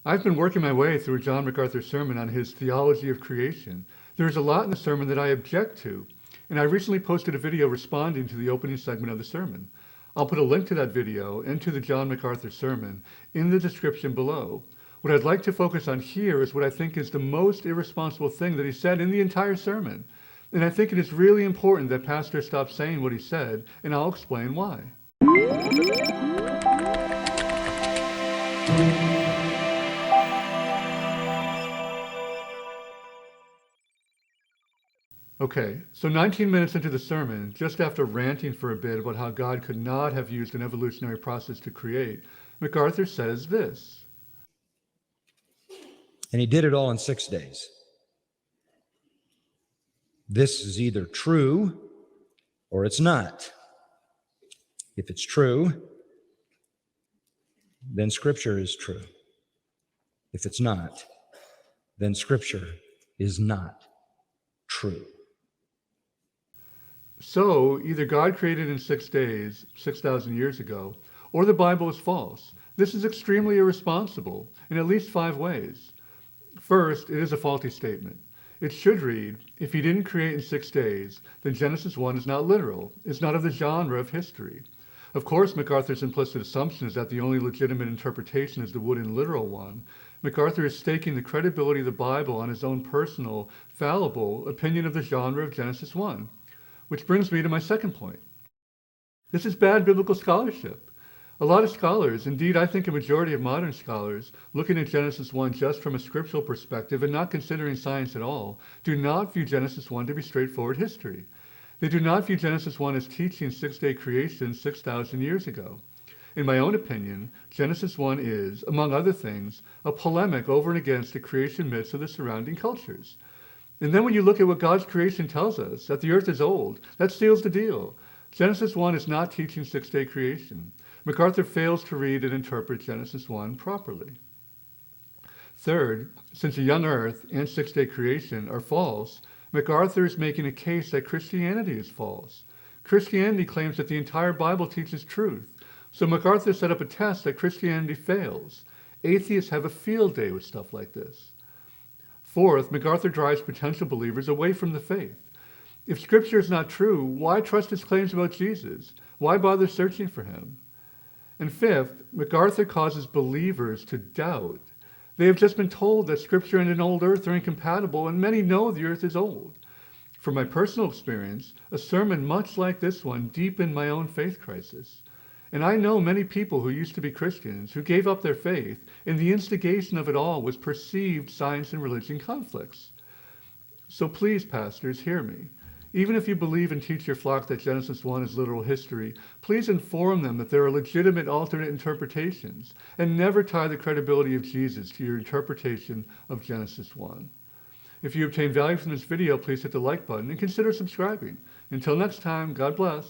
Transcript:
I've been working my way through John MacArthur's sermon on his Theology of Creation. There's a lot in the sermon that I object to, and I recently posted a video responding to the opening segment of the sermon. I'll put a link to that video and to the John MacArthur sermon in the description below. What I'd like to focus on here is what I think is the most irresponsible thing that he said in the entire sermon. And I think it is really important that Pastor stop saying what he said, and I'll explain why. Okay, so 19 minutes into the sermon, just after ranting for a bit about how God could not have used an evolutionary process to create, MacArthur says this. And he did it all in 6 days. This is either true or it's not. If it's true, then Scripture is true. If it's not, then Scripture is not true. So, either God created in 6 days, 6,000 years ago, or the Bible is false. This is extremely irresponsible in at least 5 ways. First, it is a faulty statement. It should read, if he didn't create in 6 days, then Genesis 1 is not literal. It's not of the genre of history. Of course, MacArthur's implicit assumption is that the only legitimate interpretation is the wooden literal one. MacArthur is staking the credibility of the Bible on his own personal, fallible opinion of the genre of Genesis 1. Which brings me to my second point. This is bad biblical scholarship. A lot of scholars, indeed I think a majority of modern scholars, looking at Genesis 1 just from a scriptural perspective and not considering science at all, do not view Genesis 1 to be straightforward history. They do not view Genesis 1 as teaching 6-day creation 6,000 years ago. In my own opinion, Genesis 1 is, among other things, a polemic over and against the creation myths of the surrounding cultures. And then when you look at what God's creation tells us, that the earth is old, that seals the deal. Genesis 1 is not teaching 6-day creation. MacArthur fails to read and interpret Genesis 1 properly. Third, since a young earth and 6-day creation are false, MacArthur is making a case that Christianity is false. Christianity claims that the entire Bible teaches truth. So MacArthur set up a test that Christianity fails. Atheists have a field day with stuff like this. Fourth, MacArthur drives potential believers away from the faith. If Scripture is not true, why trust his claims about Jesus? Why bother searching for him? And fifth, MacArthur causes believers to doubt. They have just been told that Scripture and an old earth are incompatible, and many know the earth is old. From my personal experience, a sermon much like this one deepened my own faith crisis. And I know many people who used to be Christians who gave up their faith, and the instigation of it all was perceived science and religion conflicts. So please, pastors, hear me. Even if you believe and teach your flock that Genesis 1 is literal history, please inform them that there are legitimate alternate interpretations, and never tie the credibility of Jesus to your interpretation of Genesis 1. If you obtain value from this video, please hit the like button and consider subscribing. Until next time, God bless.